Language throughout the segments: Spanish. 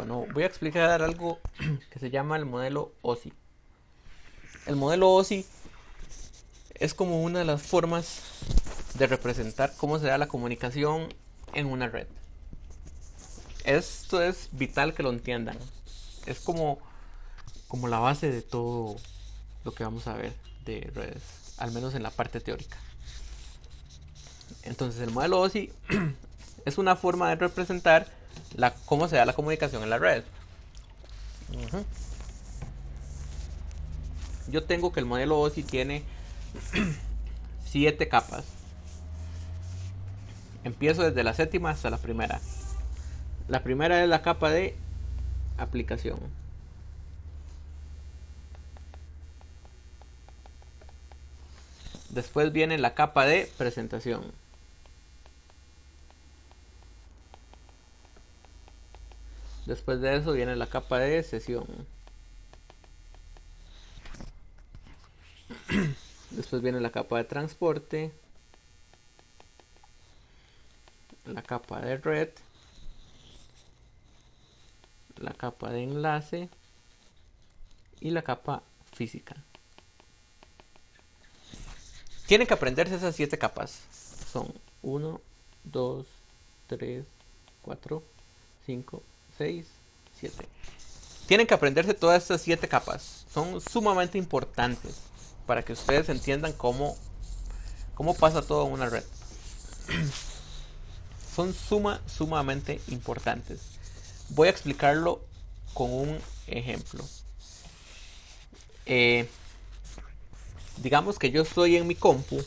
Bueno, voy a explicar algo que se llama el modelo OSI. El modelo OSI es como una de las formas de representar cómo se da la comunicación en una red. Esto es vital que lo entiendan. Es como la base de todo lo que vamos a ver de redes, al menos en la parte teórica. Entonces el modelo OSI es una forma de representar cómo se da la comunicación en la red. Yo tengo que el modelo OSI tiene 7 capas. Empiezo desde la séptima hasta la primera. La primera es la capa de aplicación. Después viene la capa de presentación. Después de eso viene la capa de sesión. Después viene la capa de transporte, la capa de red, la capa de enlace y la capa física. Tienen que aprenderse esas 7 capas. Son 1, 2, 3, 4, 5, 6, 7. Tienen que aprenderse todas estas 7 capas. Son sumamente importantes para que ustedes entiendan cómo pasa todo en una red. Son sumamente importantes. Voy a explicarlo con un ejemplo. Digamos que yo estoy en mi compu.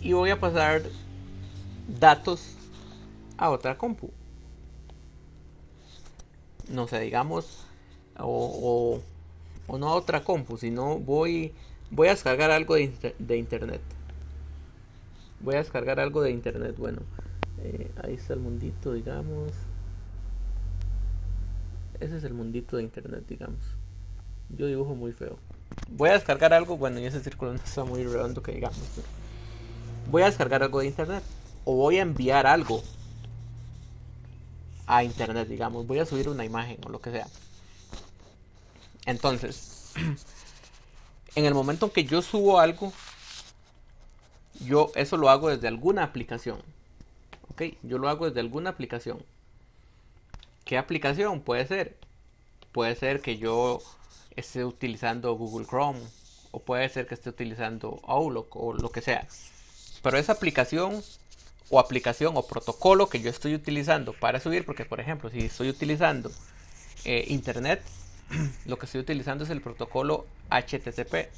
Y voy a pasar datos a otra compu. No sé, digamos, o no a otra compu, sino voy a descargar algo de internet. Voy a descargar algo de internet. Bueno, ahí está el mundito, digamos. Ese es el mundito de internet, digamos. Yo dibujo muy feo. Voy a descargar algo, bueno, y ese círculo no está muy redondo que digamos. Voy a descargar algo de internet. O voy a enviar algo a internet, digamos. Voy a subir una imagen o lo que sea. Entonces, en el momento en que yo subo algo, yo eso lo hago desde alguna aplicación. Ok, yo lo hago desde alguna aplicación. ¿Qué aplicación puede ser? Puede ser que yo esté utilizando Google Chrome, o puede ser que esté utilizando Outlook o lo que sea. Pero esa aplicación o protocolo que yo estoy utilizando para subir, porque por ejemplo, si estoy utilizando internet, lo que estoy utilizando es el protocolo HTTP.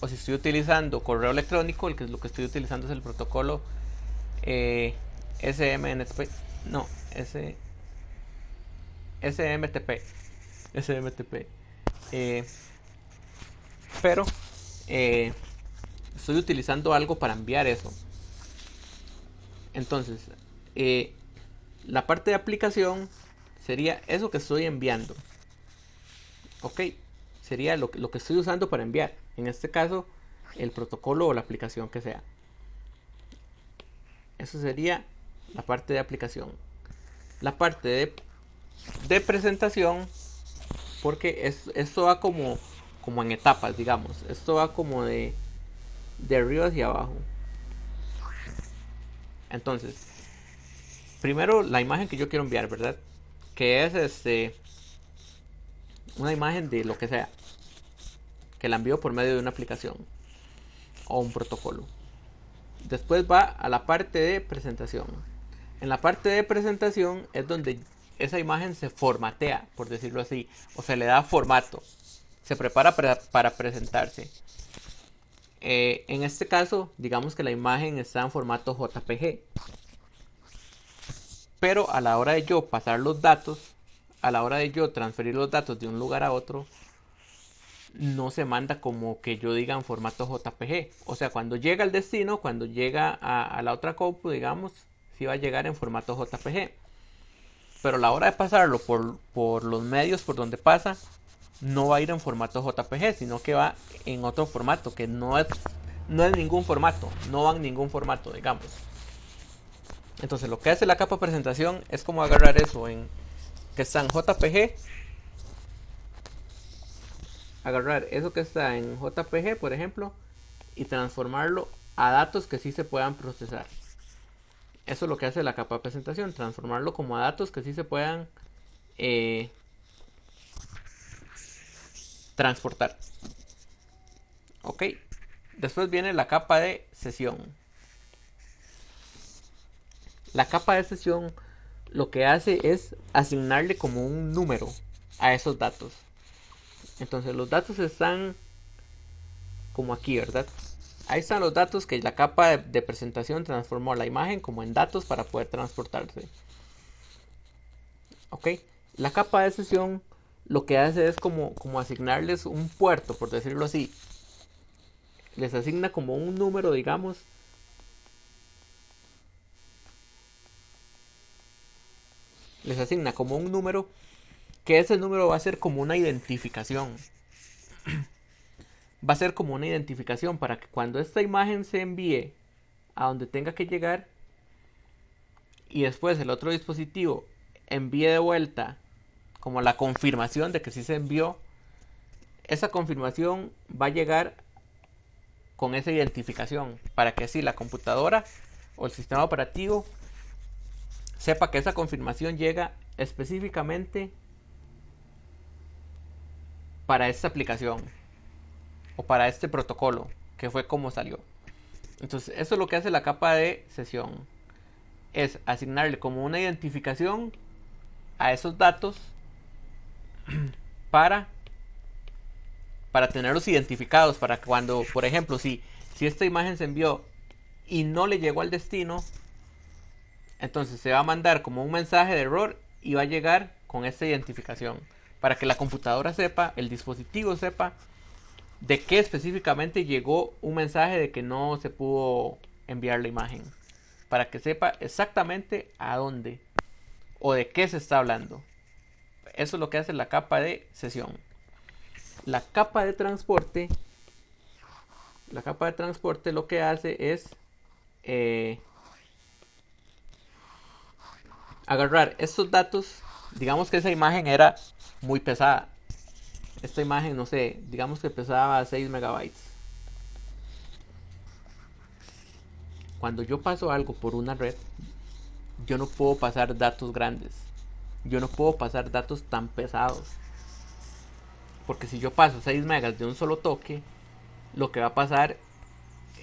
O si estoy utilizando correo electrónico, lo que estoy utilizando es el protocolo SMTP. No, SMTP. SMTP. Pero estoy utilizando algo para enviar eso. Entonces, la parte de aplicación sería eso que estoy enviando. Ok, sería lo que estoy usando para enviar. En este caso, el protocolo o la aplicación que sea. Eso sería la parte de aplicación. La parte de presentación, porque esto va como en etapas, digamos. Esto va como de arriba hacia abajo. Entonces, primero la imagen que yo quiero enviar, ¿verdad? Que es una imagen de lo que sea, que la envío por medio de una aplicación o un protocolo. Después va a la parte de presentación. En la parte de presentación es donde esa imagen se formatea, por decirlo así, o se le da formato, se prepara para presentarse. En este caso, digamos que la imagen está en formato JPG. Pero a la hora de yo pasar los datos, a la hora de yo transferir los datos de un lugar a otro, no se manda como que yo diga en formato JPG. O sea, cuando llega al destino, cuando llega a la otra compu, digamos, sí va a llegar en formato JPG. Pero a la hora de pasarlo por los medios por donde pasa, no va a ir en formato JPG, sino que va en otro formato, que no es ningún formato, no va en ningún formato, digamos. Entonces lo que hace la capa presentación es como agarrar eso que está en JPG, agarrar eso que está en JPG, por ejemplo, y transformarlo a datos que sí se puedan procesar. Eso es lo que hace la capa de presentación, transformarlo como a datos que sí se puedan transportar. Ok, después viene la capa de sesión. La capa de sesión lo que hace es asignarle como un número a esos datos. Entonces los datos están como aquí, ¿verdad? Ahí están los datos que la capa de presentación transformó la imagen como en datos para poder transportarse. Ok, la capa de sesión lo que hace es como asignarles un puerto, por decirlo así. Les asigna como un número, digamos. Les asigna como un número, que ese número va a ser como una identificación. Va a ser como una identificación para que cuando esta imagen se envíe a donde tenga que llegar y después el otro dispositivo envíe de vuelta como la confirmación de que sí se envió, esa confirmación va a llegar con esa identificación para que así la computadora o el sistema operativo sepa que esa confirmación llega específicamente para esta aplicación o para este protocolo, que fue como salió. Entonces eso es lo que hace la capa de sesión, es asignarle como una identificación a esos datos para tenerlos identificados, para que cuando, por ejemplo, si esta imagen se envió y no le llegó al destino, entonces se va a mandar como un mensaje de error y va a llegar con esta identificación para que la computadora sepa, el dispositivo sepa de qué específicamente llegó un mensaje de que no se pudo enviar la imagen, para que sepa exactamente a dónde o de qué se está hablando. Eso es lo que hace la capa de sesión. La capa de transporte lo que hace es agarrar estos datos. Digamos que esa imagen era muy pesada. Esta imagen, no sé, digamos que pesaba 6 megabytes. Cuando yo paso algo por una red, yo no puedo pasar datos grandes. Yo no puedo pasar datos tan pesados. Porque si yo paso 6 megas de un solo toque, lo que va a pasar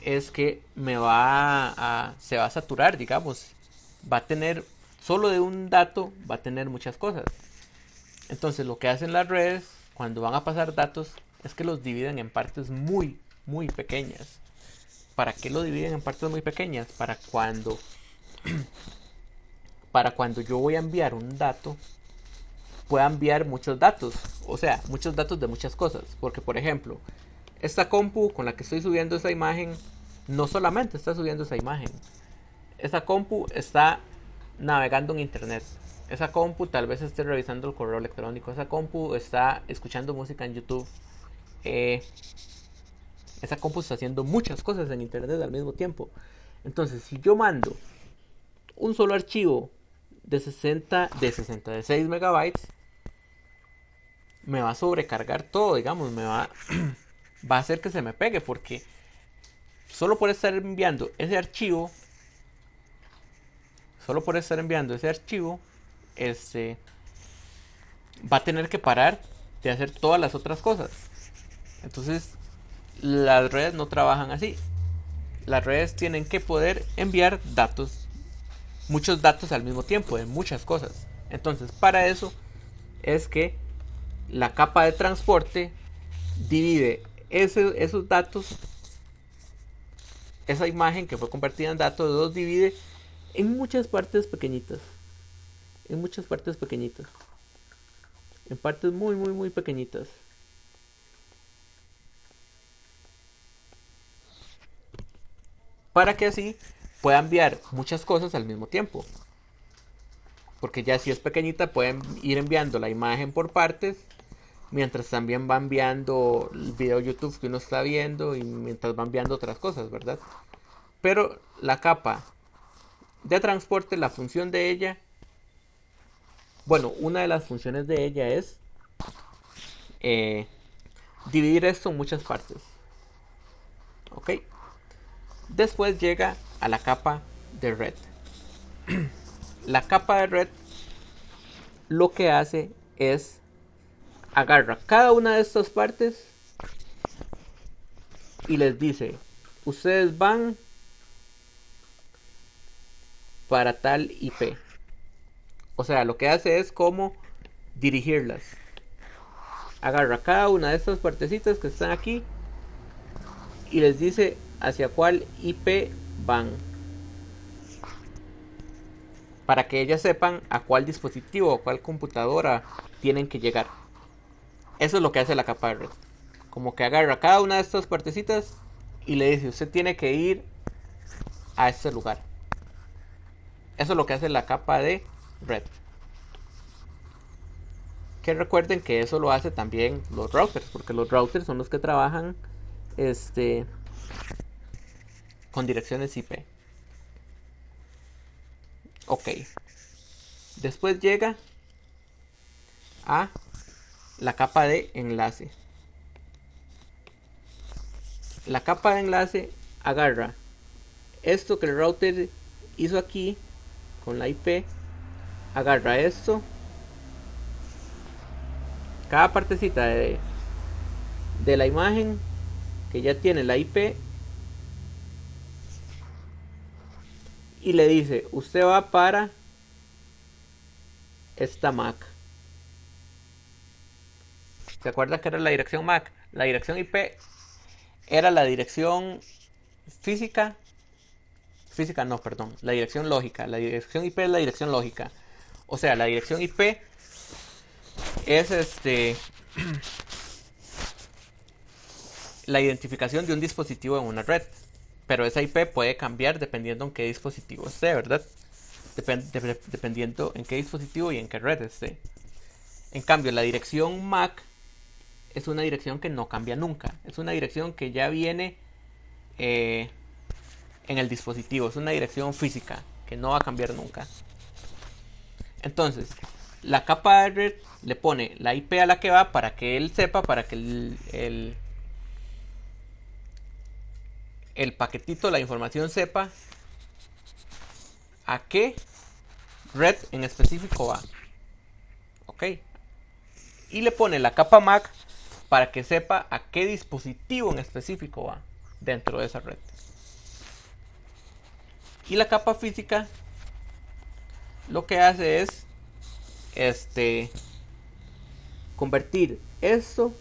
es que se va a saturar, digamos. Va a tener, solo de un dato, va a tener muchas cosas. Entonces lo que hacen las redes cuando van a pasar datos es que los dividen en partes muy, muy pequeñas. ¿Para qué lo dividen en partes muy pequeñas? Para cuando yo voy a enviar un dato, pueda enviar muchos datos. O sea, muchos datos de muchas cosas. Porque, por ejemplo, esta compu con la que estoy subiendo esa imagen, no solamente está subiendo esa imagen. Esa compu está navegando en internet. Esa compu tal vez esté revisando el correo electrónico. Esa compu está escuchando música en YouTube. Esa compu está haciendo muchas cosas en internet al mismo tiempo. Entonces, si yo mando un solo archivo de 6 megabytes, me va a sobrecargar todo, digamos, va a hacer que se me pegue, porque solo por estar enviando ese archivo, va a tener que parar de hacer todas las otras cosas. Entonces, las redes no trabajan así. Las redes tienen que poder enviar datos, muchos datos al mismo tiempo, de muchas cosas. Entonces, para eso es que la capa de transporte divide esos datos, esa imagen que fue convertida en datos, los divide en muchas partes pequeñitas. En muchas partes pequeñitas. En partes muy, muy, muy pequeñitas. Para que así pueda enviar muchas cosas al mismo tiempo. Porque ya si es pequeñita pueden ir enviando la imagen por partes, mientras también va enviando el video YouTube que uno está viendo y mientras va enviando otras cosas, ¿verdad? Pero la capa de transporte, la función de ella, bueno, una de las funciones de ella es dividir esto en muchas partes. Ok. Después llega a la capa de red. La capa de red lo que hace es agarra cada una de estas partes y les dice, ustedes van para tal IP. O sea, lo que hace es como dirigirlas. Agarra cada una de estas partecitas que están aquí y les dice hacia cuál IP van, para que ellas sepan a cuál dispositivo o cuál computadora tienen que llegar. Eso es lo que hace la capa de red. Como que agarra cada una de estas partecitas y le dice, usted tiene que ir a este lugar. Eso es lo que hace la capa de red. Que recuerden que eso lo hace también los routers, porque los routers son los que trabajan con direcciones IP. Ok. Después llega a la capa de enlace. La capa de enlace agarra esto que el router hizo aquí con la IP, agarra esto, cada partecita de la imagen que ya tiene la IP, y le dice, usted va para esta MAC. ¿Se acuerda que era la dirección MAC? La dirección IP era la dirección física no, perdón, la dirección lógica. La dirección IP es la dirección lógica. O sea, la dirección IP es la identificación de un dispositivo en una red. Pero esa IP puede cambiar dependiendo en qué dispositivo esté, ¿verdad? Dependiendo en qué dispositivo y en qué red esté. En cambio, la dirección MAC es una dirección que no cambia nunca. Es una dirección que ya viene en el dispositivo. Es una dirección física que no va a cambiar nunca. Entonces, la capa de red le pone la IP a la que va para que él sepa, para que el paquetito, la información sepa a qué red en específico va. Ok. Y le pone la capa MAC para que sepa a qué dispositivo en específico va dentro de esa red. Y la capa física lo que hace es convertir esto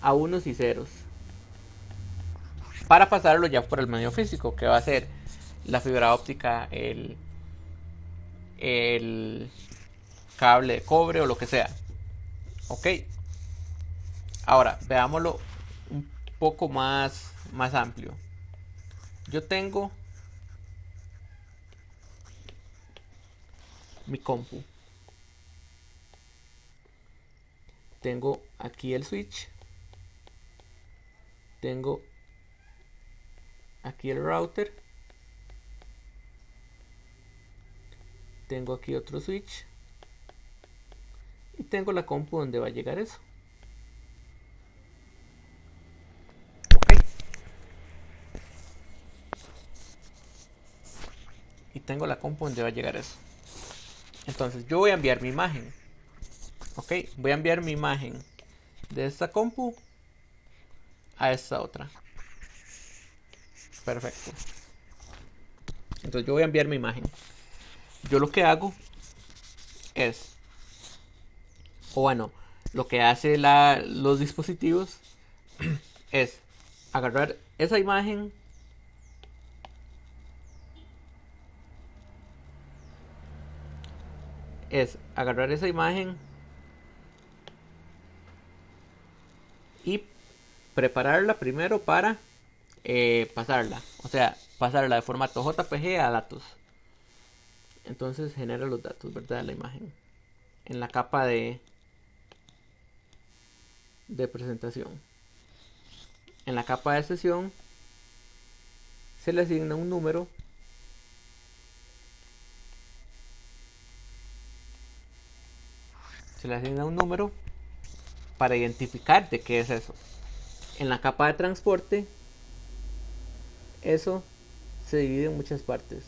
a unos y ceros para pasarlo ya por el medio físico, que va a ser la fibra óptica, el cable de cobre o lo que sea. Ok. Ahora, veámoslo un poco más amplio. Yo tengo mi compu. Tengo aquí el switch. Tengo aquí el router. Tengo aquí otro switch. Y tengo la compu donde va a llegar eso. Ok. Y tengo la compu donde va a llegar eso. Entonces yo voy a enviar mi imagen. Ok, voy a enviar mi imagen de esta compu a esta otra. Perfecto. Entonces yo voy a enviar mi imagen. Yo lo que hago es, o bueno, lo que hace los dispositivos es agarrar esa imagen, y prepararla primero para pasarla. O sea, pasarla de formato JPG a datos. Entonces genera los datos, ¿verdad? De la imagen. En la capa de presentación. En la capa de sesión se le asigna un número se le asigna un número para identificar de qué es eso. En la capa de transporte, eso se divide en muchas partes.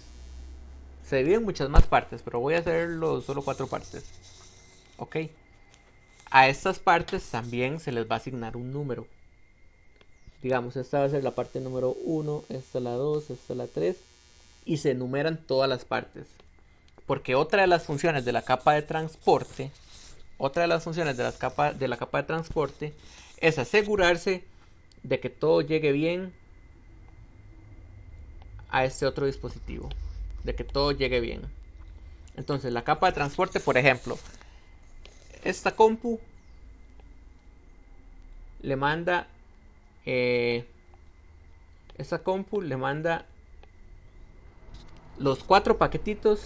Se divide en muchas más partes, pero voy a hacerlo solo 4 partes. Ok. A estas partes también se les va a asignar un número. Digamos, esta va a ser la parte número 1, esta la 2, esta la 3. Y se enumeran todas las partes. Porque otra de las funciones de la capa de transporte, es asegurarse de que todo llegue bien a este otro dispositivo. De que todo llegue bien. Entonces la capa de transporte, por ejemplo, esta compu le manda los 4 paquetitos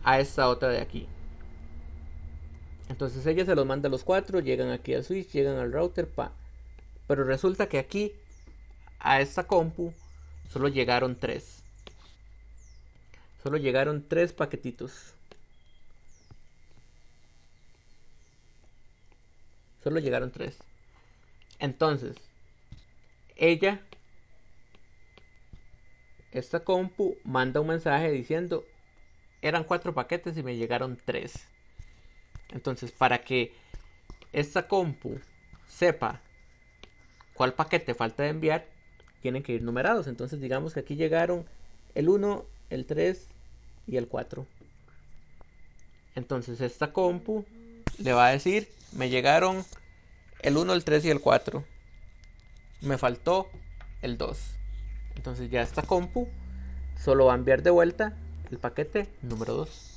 a esta otra de aquí. Entonces ella se los manda a los 4, llegan aquí al switch, llegan al router, pero resulta que aquí a esta compu solo llegaron 3. Solo llegaron 3 paquetitos. Solo llegaron 3. Entonces, esta compu manda un mensaje diciendo: eran 4 paquetes y me llegaron 3. Entonces, para que esta compu sepa cuál paquete falta de enviar, tienen que ir numerados. Entonces, digamos que aquí llegaron el 1, el 3 y el 4. Entonces, esta compu le va a decir: me llegaron el 1, el 3 y el 4. Me faltó el 2. Entonces ya esta compu solo va a enviar de vuelta el paquete número 2.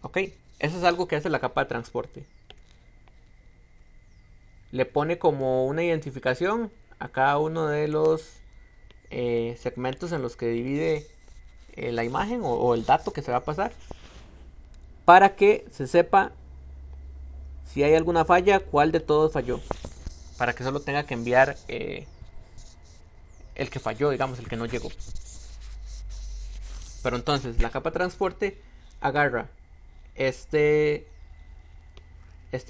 Ok, eso es algo que hace la capa de transporte. Le pone como una identificación a cada uno de los segmentos en los que divide la imagen o el dato que se va a pasar, para que se sepa si hay alguna falla, cuál de todos falló, para que solo tenga que enviar el que falló, digamos, el que no llegó. Pero entonces la capa de transporte agarra este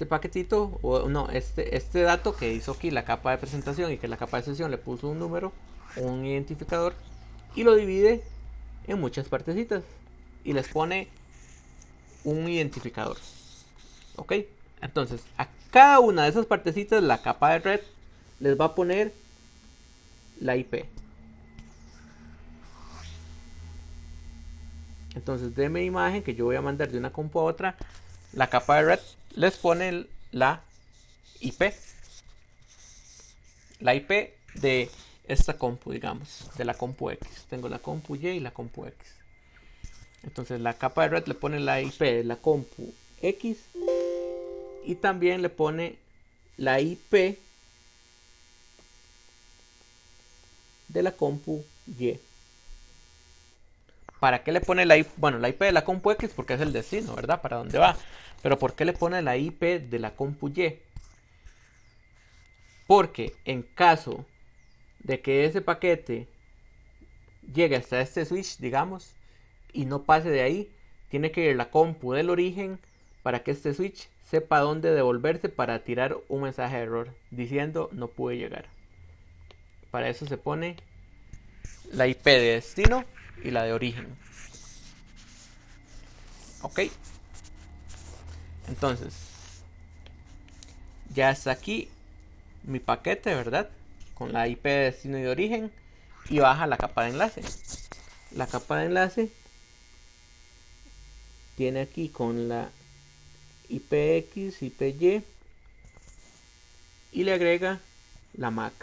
paquetito, o no, este dato que hizo aquí la capa de presentación y que la capa de sesión le puso un número, un identificador, y lo divide en muchas partecitas y les pone un identificador. Ok, entonces a cada una de esas partecitas la capa de red les va a poner la IP. Entonces de mi imagen que yo voy a mandar de una compu a otra, la capa de red les pone la IP. La IP de esta compu, digamos, de la compu X. Tengo la compu Y y la compu X. Entonces la capa de red le pone la IP de la compu X y también le pone la IP de la compu Y. ¿Para qué le pone la IP? Bueno, la IP de la compu X porque es el destino, ¿verdad? Para dónde va. Pero ¿por qué le pone la IP de la compu Y? Porque en caso de que ese paquete llegue hasta este switch, digamos, y no pase de ahí, tiene que ir la compu del origen para que este switch sepa dónde devolverse para tirar un mensaje de error diciendo no pude llegar. Para eso se pone la IP de destino y la de origen. Ok, entonces ya está aquí mi paquete, ¿verdad? Con la IP de destino y de origen, y baja la capa de enlace. La capa de enlace tiene aquí con la IPX, IPY, y le agrega la MAC.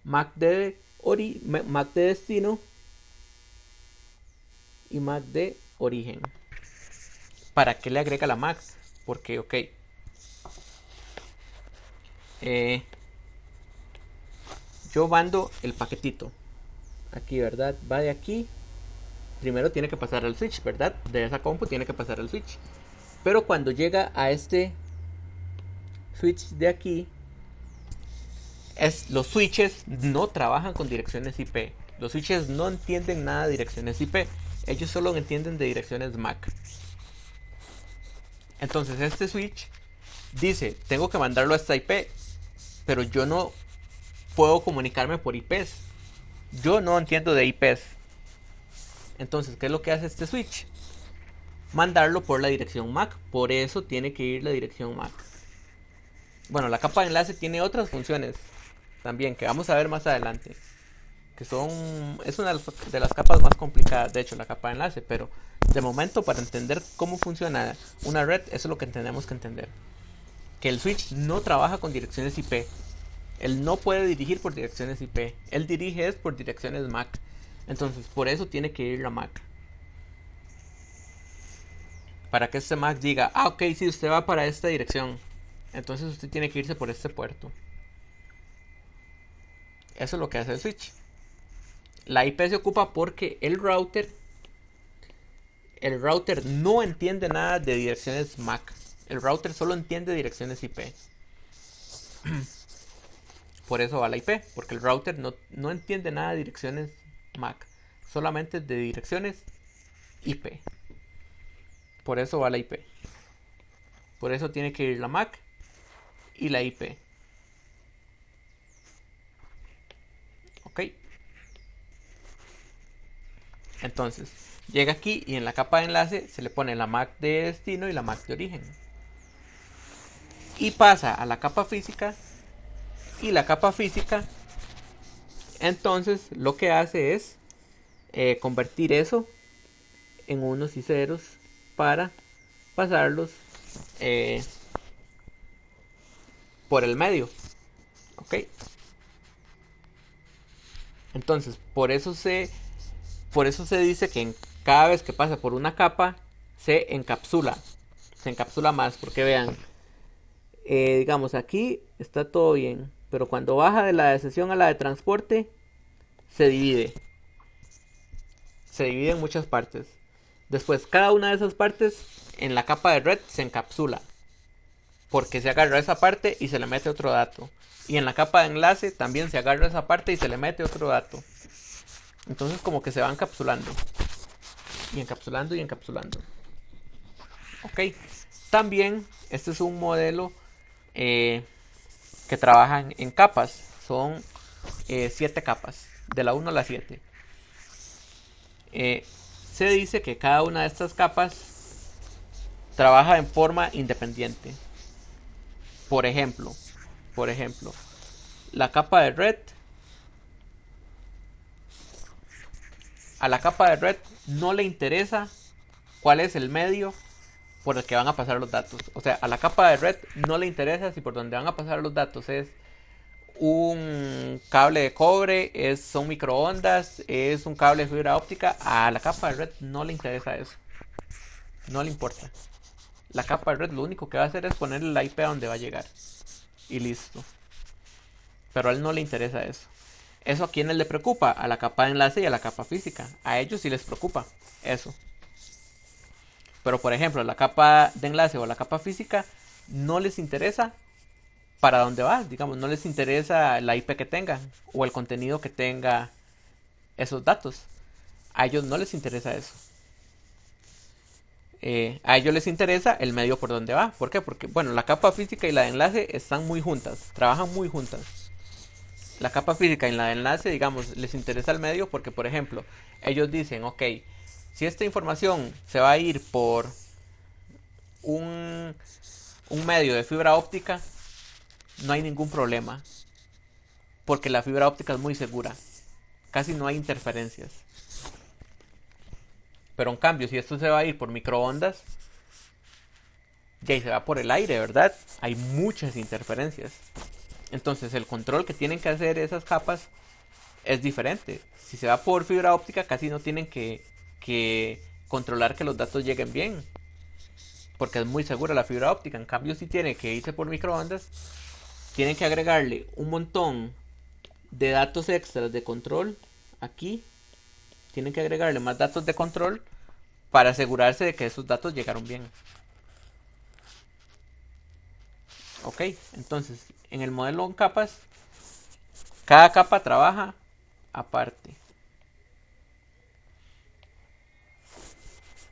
MAC de destino y MAC de origen. ¿Para qué le agrega la MAC? Porque, ok, yo mando el paquetito aquí, ¿verdad? Va de aquí. Primero tiene que pasar al switch, ¿verdad? De esa compu tiene que pasar al switch. Pero cuando llega a este switch de aquí, Los switches no trabajan con direcciones IP. Los switches no entienden nada de direcciones IP. Ellos solo entienden de direcciones MAC. Entonces este switch dice, tengo que mandarlo a esta IP, pero yo no puedo comunicarme por IPs. Yo no entiendo de IPs. Entonces, ¿qué es lo que hace este switch? Mandarlo por la dirección MAC. Por eso tiene que ir la dirección MAC. Bueno, la capa de enlace tiene otras funciones también que vamos a ver más adelante. Es una de las capas más complicadas, de hecho, la capa de enlace. Pero de momento, para entender cómo funciona una red, eso es lo que tenemos que entender. Que el switch no trabaja con direcciones IP. Él no puede dirigir por direcciones IP. Él dirige es por direcciones MAC. Entonces, por eso tiene que ir la MAC. Para que este MAC diga, ok, si usted va para esta dirección, entonces usted tiene que irse por este puerto. Eso es lo que hace el switch. La IP se ocupa porque el router no entiende nada de direcciones MAC. El router solo entiende direcciones IP. Por eso va la IP, porque el router no entiende nada de direcciones MAC, solamente de direcciones IP. Por eso va la IP. Por eso tiene que ir la MAC y la IP. Ok. Entonces, llega aquí y en la capa de enlace se le pone la MAC de destino y la MAC de origen. Y pasa a la capa física. Y la capa física, entonces, lo que hace es convertir eso en unos y ceros para pasarlos por el medio. Ok. Entonces, por eso se dice que cada vez que pasa por una capa se encapsula más, porque vean, digamos, aquí está todo bien, pero cuando baja de la de sesión a la de transporte se divide en muchas partes. Después, cada una de esas partes en la capa de red se encapsula, porque se agarra esa parte y se le mete otro dato. Y en la capa de enlace también se agarra esa parte y se le mete otro dato. Entonces como que se va encapsulando. Y encapsulando y encapsulando. Ok. También este es un modelo que trabaja en capas. Son 7 capas. De la 1 a la 7. Se dice que cada una de estas capas trabaja en forma independiente. Por ejemplo, la capa de red. A la capa de red no le interesa cuál es el medio por el que van a pasar los datos. O sea, a la capa de red no le interesa si por donde van a pasar los datos es un cable de cobre, son microondas, es un cable de fibra óptica. A la capa de red no le interesa eso. No le importa. La capa de red lo único que va a hacer es ponerle la IP a donde va a llegar. Y listo. Pero a él no le interesa eso. ¿Eso a quiénes le preocupa? A la capa de enlace y a la capa física. A ellos sí les preocupa eso. Pero por ejemplo, la capa de enlace o la capa física no les interesa para dónde va. Digamos, no les interesa la IP que tenga o el contenido que tenga esos datos. A ellos no les interesa eso. A ellos les interesa el medio por donde va. ¿Por qué? Porque, bueno, la capa física y la de enlace están muy juntas, trabajan muy juntas. La capa física y la de enlace, digamos, les interesa el medio porque, por ejemplo, ellos dicen, ok, si esta información se va a ir por un medio de fibra óptica, no hay ningún problema. Porque la fibra óptica es muy segura. Casi no hay interferencias. Pero en cambio, si esto se va a ir por microondas, ya se va por el aire, ¿verdad? Hay muchas interferencias. Entonces el control que tienen que hacer esas capas es diferente. Si se va por fibra óptica, casi no tienen que controlar que los datos lleguen bien, porque es muy segura la fibra óptica. En cambio, si tiene que irse por microondas, tienen que agregarle un montón de datos extras de control. Aquí tienen que agregarle más datos de control para asegurarse de que esos datos llegaron bien. Ok, entonces en el modelo en capas Cada capa trabaja aparte.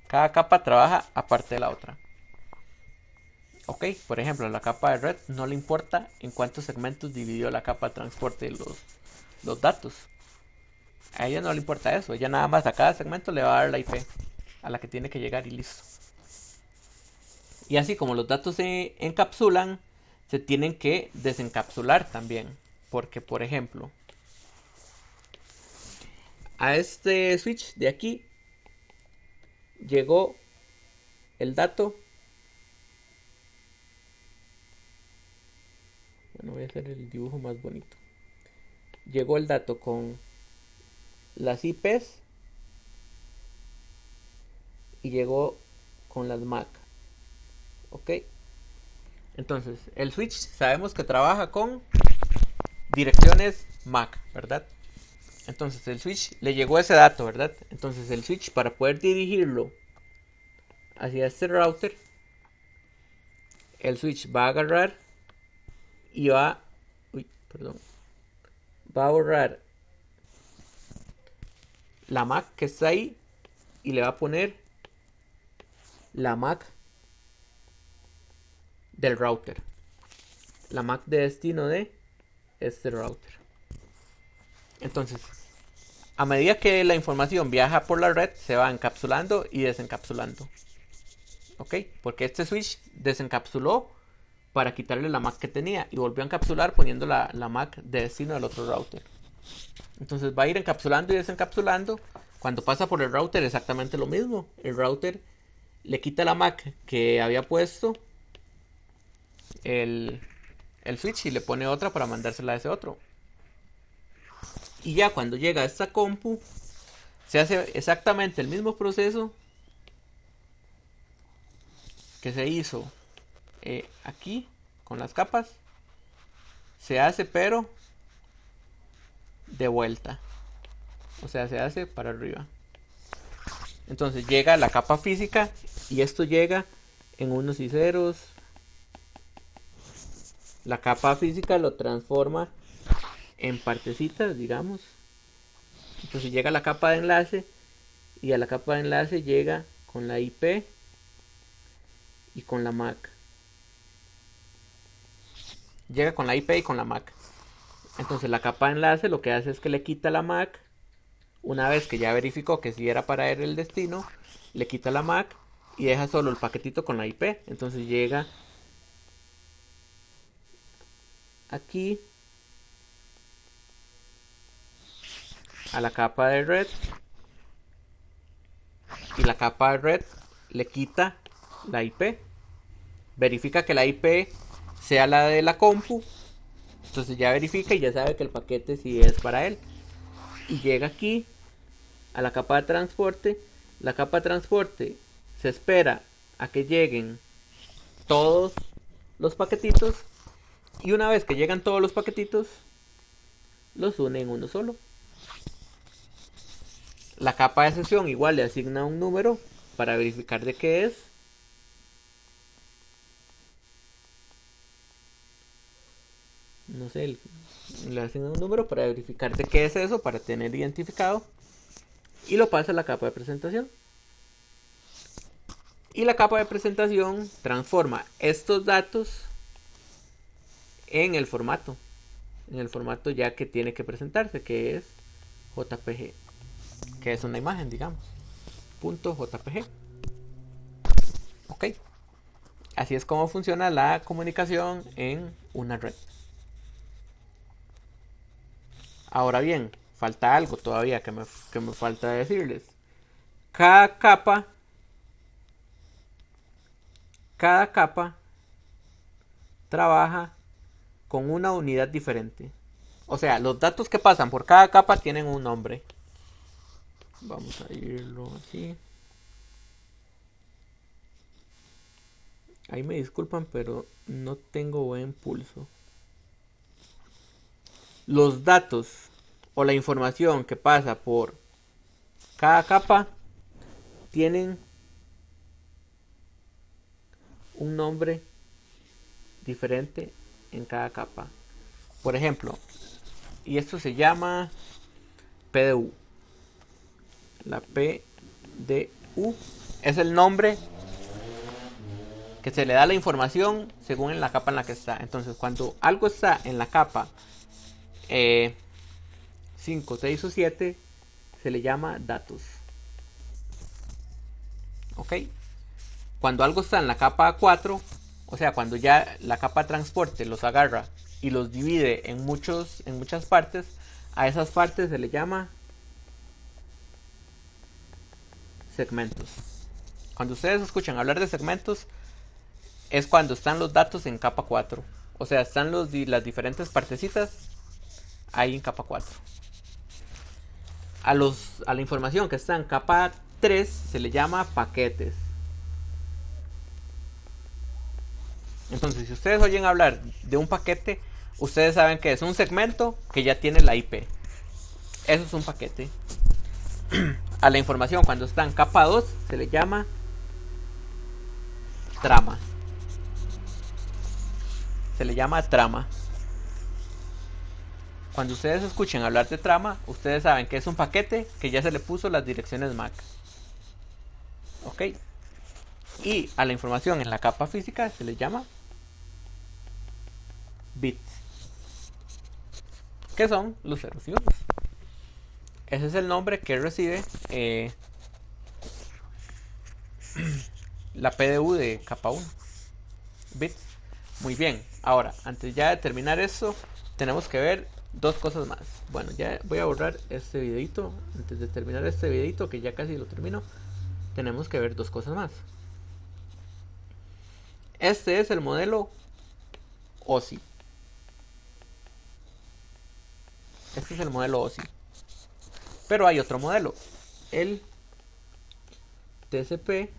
Cada capa trabaja aparte de la otra. Ok, por ejemplo, la capa de red no le importa en cuántos segmentos dividió la capa de transporte los datos. A ella no le importa eso. Ella nada más a cada segmento le va a dar la IP a la que tiene que llegar y listo. Y así como los datos se encapsulan, se tienen que desencapsular también. Porque, por ejemplo, a este switch de aquí llegó el dato. Bueno, voy a hacer el dibujo más bonito. Llegó el dato con las IPs y llegó con las MAC. Ok. Entonces, el switch sabemos que trabaja con direcciones MAC, ¿verdad? Entonces, el switch le llegó ese dato, ¿verdad? Entonces, el switch, para poder dirigirlo hacia este router, el switch va a agarrar y va a borrar la MAC que está ahí y le va a poner la MAC del router, la MAC de destino de este router. Entonces, a medida que la información viaja por la red, se va encapsulando y desencapsulando. ¿Ok? Porque este switch desencapsuló para quitarle la MAC que tenía y volvió a encapsular poniendo la MAC de destino del otro router. Entonces va a ir encapsulando y desencapsulando. Cuando pasa por el router, exactamente lo mismo. El router le quita la MAC que había puesto el switch y le pone otra para mandársela a ese otro. Y ya cuando llega a esta compu, se hace exactamente el mismo proceso que se hizo aquí con las capas. Se hace pero de vuelta. O sea, se hace para arriba. Entonces llega la capa física y esto llega en unos y ceros. La capa física lo transforma en partecitas, digamos. Entonces llega la capa de enlace y a la capa de enlace llega con la IP y con la MAC. Llega con la IP y con la MAC. Entonces la capa de enlace lo que hace es que le quita la MAC. Una vez que ya verificó que si era para él el destino, le quita la MAC y deja solo el paquetito con la IP. Entonces llega aquí a la capa de red y la capa de red le quita la IP. Verifica que la IP sea la de la compu. Entonces ya verifica y ya sabe que el paquete sí es para él. Y llega aquí a la capa de transporte. La capa de transporte se espera a que lleguen todos los paquetitos. Y una vez que llegan todos los paquetitos, los une en uno solo. La capa de sesión igual le asigna un número para verificar de qué es. No sé, le asigna un número para verificar de qué es eso, para tener identificado. Y lo pasa a la capa de presentación. Y la capa de presentación transforma estos datos en el formato. En el formato ya que tiene que presentarse, que es JPG. Que es una imagen, digamos. .jpg. Ok. Así es como funciona la comunicación en una red. Ahora bien, falta algo todavía que me falta decirles. Cada capa trabaja con una unidad diferente. O sea, los datos que pasan por cada capa tienen un nombre. Vamos a irlo así. Ahí me disculpan, pero no tengo buen pulso. Los datos o la información que pasa por cada capa tienen un nombre diferente en cada capa. Por ejemplo, y esto se llama PDU. La PDU es el nombre que se le da a la información según en la capa en la que está. Entonces, cuando algo está en la capa 5, 6 o 7, se le llama datos. ¿Ok? Cuando algo está en la capa 4, o sea, cuando ya la capa de transporte los agarra y los divide en muchas partes, a esas partes se le llama segmentos. Cuando ustedes escuchan hablar de segmentos, es cuando están los datos en capa 4. O sea, están las diferentes partecitas ahí en capa 4. A la información que está en capa 3 se le llama paquetes. Entonces, si ustedes oyen hablar de un paquete, ustedes saben que es un segmento que ya tiene la IP. Eso es un paquete. A la información cuando está en capa 2 se le llama trama. Se le llama trama. Cuando ustedes escuchen hablar de trama, ustedes saben que es un paquete que ya se le puso las direcciones MAC. ¿Ok? Y a la información en la capa física se le llama bits, que son los ceros y unos. Ese es el nombre que recibe la PDU de capa 1. Bits. Muy bien. Ahora, antes ya de terminar esto, tenemos que ver dos cosas más. Bueno, ya voy a borrar este videito. Antes de terminar este videito, que ya casi lo termino, tenemos que ver dos cosas más. Este es el modelo OSI. Este es el modelo OSI. Pero hay otro modelo, el TCP/IP.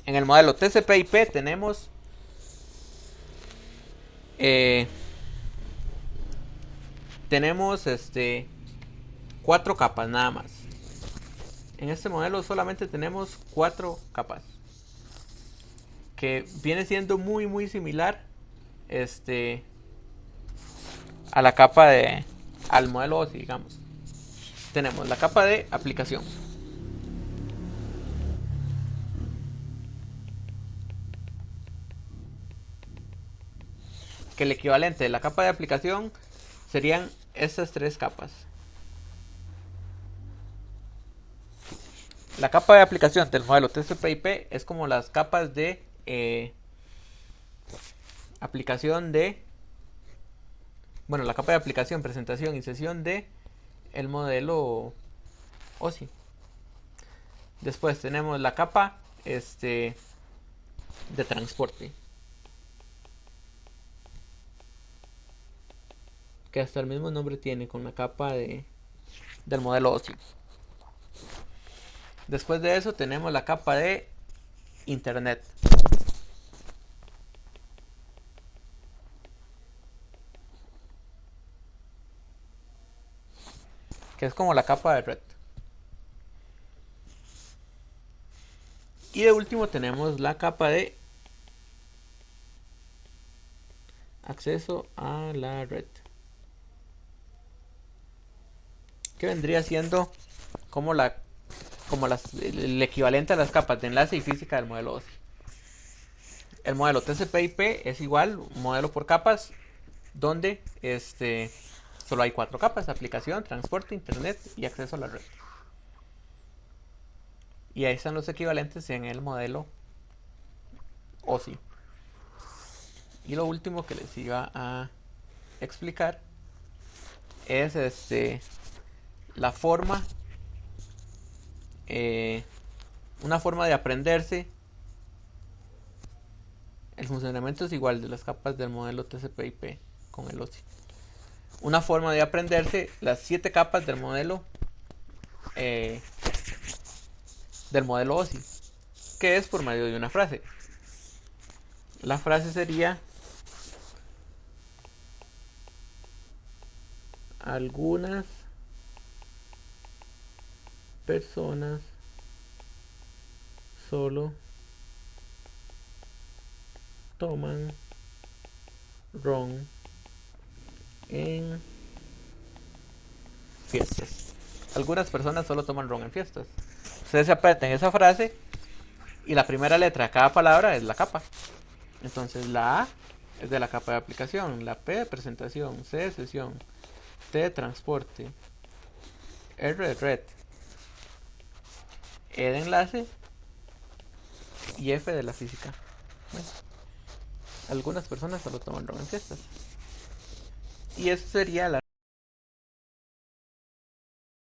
En el modelo TCP/IP tenemos cuatro capas nada más. En este modelo solamente tenemos 4 capas, que viene siendo muy similar a la capa al modelo OSI, digamos. Tenemos la capa de aplicación, que el equivalente de la capa de aplicación serían estas 3 capas. La capa de aplicación del modelo TCP/IP es como las capas de aplicación la capa de aplicación, presentación y sesión de el modelo OSI. Después tenemos la capa de transporte, que hasta el mismo nombre tiene, con la capa del modelo OSI. Después de eso tenemos la capa de internet, que es como la capa de red. Y de último tenemos la capa de acceso a la red, que vendría siendo como el equivalente a las capas de enlace y física del modelo OSI. El modelo TCP/IP es igual, un modelo por capas, donde solo hay 4 capas: aplicación, transporte, internet y acceso a la red. Y ahí están los equivalentes en el modelo OSI. Y lo último que les iba a explicar es la forma, una forma de aprenderse. El funcionamiento es igual de las capas del modelo TCP/IP con el OSI. Una forma de aprenderse las 7 capas del modelo OSI, que es por medio de una frase. La frase sería: algunas personas solo toman ron en fiestas. Algunas personas solo toman ron en fiestas. Ustedes se aprenden esa frase y la primera letra de cada palabra es la capa. Entonces la A es de la capa de aplicación, la P de presentación, C de sesión, T de transporte, R de red, E de enlace y F de la física. Bueno, algunas personas solo toman ron en fiestas. Y eso sería la